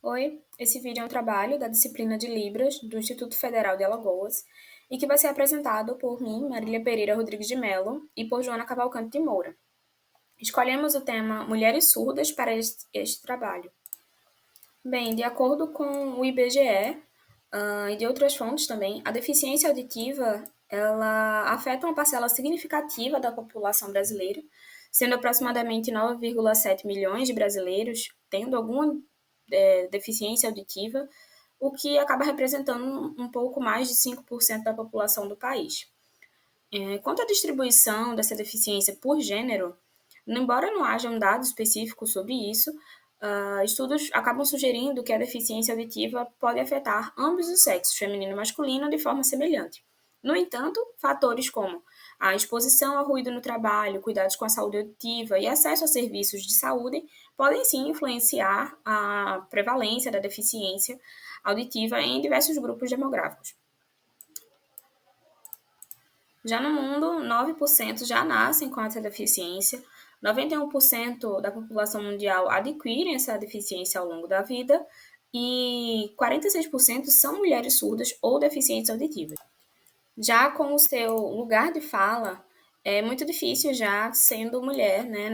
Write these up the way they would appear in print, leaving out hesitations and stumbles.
Oi, esse vídeo é um trabalho da disciplina de Libras do Instituto Federal de Alagoas e que vai ser apresentado por mim, Marília Pereira Rodrigues de Mello, e por Joana Cavalcante de Moura. Escolhemos o tema Mulheres Surdas para este trabalho. Bem, de acordo com o IBGE, e de outras fontes também, a deficiência auditiva ela afeta uma parcela significativa da população brasileira, sendo aproximadamente 9,7 milhões de brasileiros tendo alguma deficiência auditiva, o que acaba representando um pouco mais de 5% da população do país. Quanto à distribuição dessa deficiência por gênero, embora não haja um dado específico sobre isso, estudos acabam sugerindo que a deficiência auditiva pode afetar ambos os sexos, feminino e masculino, de forma semelhante. No entanto, fatores como a exposição ao ruído no trabalho, cuidados com a saúde auditiva e acesso a serviços de saúde podem sim influenciar a prevalência da deficiência auditiva em diversos grupos demográficos. Já no mundo, 9% já nascem com essa deficiência, 91% da população mundial adquirem essa deficiência ao longo da vida e 46% são mulheres surdas ou deficientes auditivas. Já com o seu lugar de fala, é muito difícil já sendo mulher, né,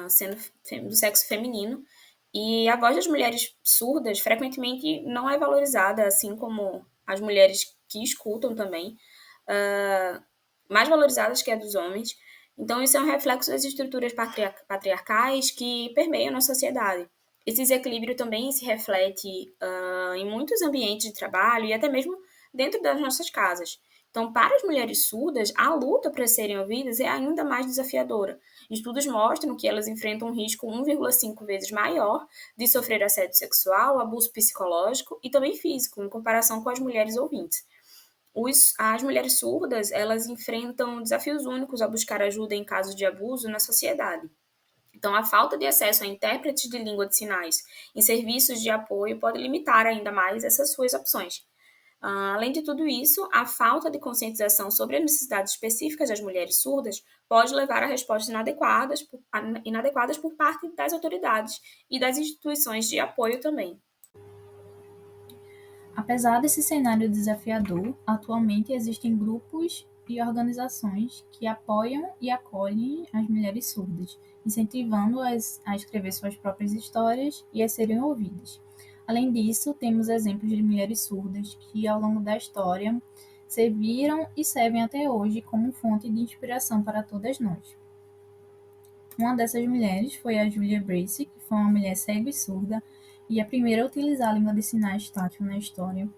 sendo do sexo feminino, e a voz das mulheres surdas frequentemente não é valorizada, assim como as mulheres que escutam também. Uh, Mais valorizadas que a dos homens. Então, isso é um reflexo das estruturas patriarcais que permeiam na sociedade. Esse desequilíbrio também se reflete em muitos ambientes de trabalho e até mesmo dentro das nossas casas. Então, para as mulheres surdas, a luta para serem ouvidas é ainda mais desafiadora. Estudos mostram que elas enfrentam um risco 1,5 vezes maior de sofrer assédio sexual, abuso psicológico e também físico, em comparação com as mulheres ouvintes. As mulheres surdas, elas enfrentam desafios únicos ao buscar ajuda em casos de abuso na sociedade. Então, a falta de acesso a intérpretes de língua de sinais em serviços de apoio pode limitar ainda mais essas suas opções. Além de tudo isso, a falta de conscientização sobre as necessidades específicas das mulheres surdas pode levar a respostas inadequadas por parte das autoridades e das instituições de apoio também. Apesar desse cenário desafiador, atualmente existem grupos e organizações que apoiam e acolhem as mulheres surdas, incentivando-as a escrever suas próprias histórias e a serem ouvidas. Além disso, temos exemplos de mulheres surdas que, ao longo da história, serviram e servem até hoje como fonte de inspiração para todas nós. Uma dessas mulheres foi a Julia Brace, que foi uma mulher cega e surda e a primeira a utilizar a língua de sinais tátil na história.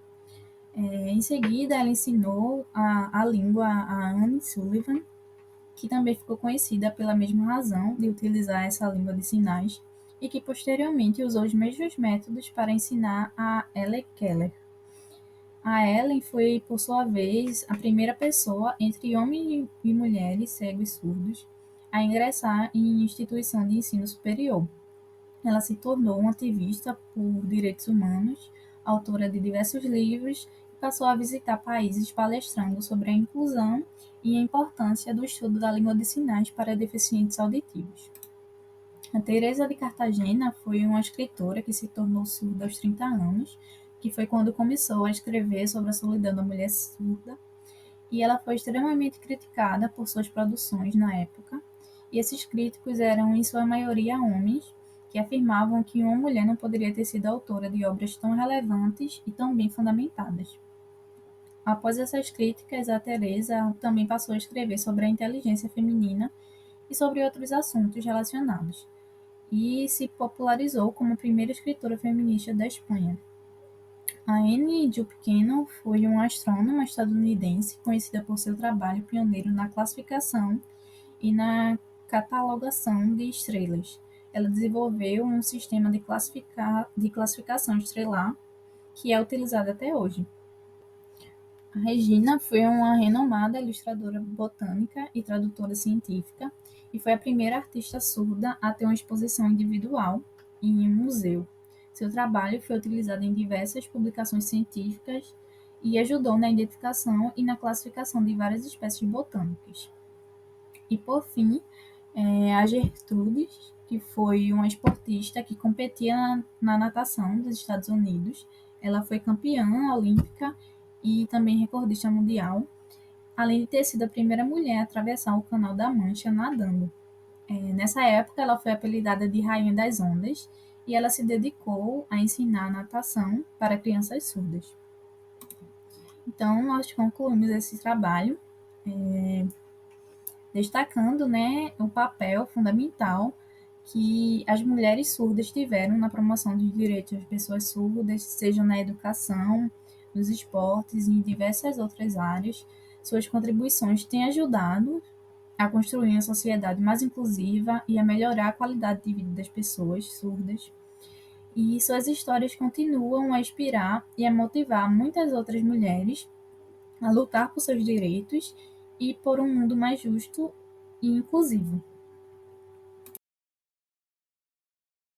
Em seguida, ela ensinou a língua a Anne Sullivan, que também ficou conhecida pela mesma razão de utilizar essa língua de sinais e que posteriormente usou os mesmos métodos para ensinar a Ellen Keller. A Ellen foi, por sua vez, a primeira pessoa entre homens e mulheres cegos e surdos a ingressar em instituição de ensino superior. Ela se tornou uma ativista por direitos humanos, autora de diversos livros e passou a visitar países palestrando sobre a inclusão e a importância do estudo da língua de sinais para deficientes auditivos. A Teresa de Cartagena foi uma escritora que se tornou surda aos 30 anos, que foi quando começou a escrever sobre a solidão da mulher surda, e ela foi extremamente criticada por suas produções na época, e esses críticos eram, em sua maioria, homens, que afirmavam que uma mulher não poderia ter sido autora de obras tão relevantes e tão bem fundamentadas. Após essas críticas, a Teresa também passou a escrever sobre a inteligência feminina e sobre outros assuntos relacionados, e se popularizou como a primeira escritora feminista da Espanha. A Annie Jupquino foi uma astrônoma estadunidense conhecida por seu trabalho pioneiro na classificação e na catalogação de estrelas. Ela desenvolveu um sistema de classificação estrelar que é utilizado até hoje. A Regina foi uma renomada ilustradora botânica e tradutora científica e foi a primeira artista surda a ter uma exposição individual em um museu. Seu trabalho foi utilizado em diversas publicações científicas e ajudou na identificação e na classificação de várias espécies botânicas. E, por fim, a Gertrudes, que foi uma esportista que competia na natação dos Estados Unidos. Ela foi campeã olímpica e também recordista mundial, além de ter sido a primeira mulher a atravessar o Canal da Mancha nadando. Nessa época, ela foi apelidada de Rainha das Ondas e ela se dedicou a ensinar natação para crianças surdas. Então, nós concluímos esse trabalho destacando, né, o papel fundamental que as mulheres surdas tiveram na promoção dos direitos das pessoas surdas, seja na educação, nos esportes e em diversas outras áreas. Suas contribuições têm ajudado a construir uma sociedade mais inclusiva e a melhorar a qualidade de vida das pessoas surdas. E suas histórias continuam a inspirar e a motivar muitas outras mulheres a lutar por seus direitos e por um mundo mais justo e inclusivo.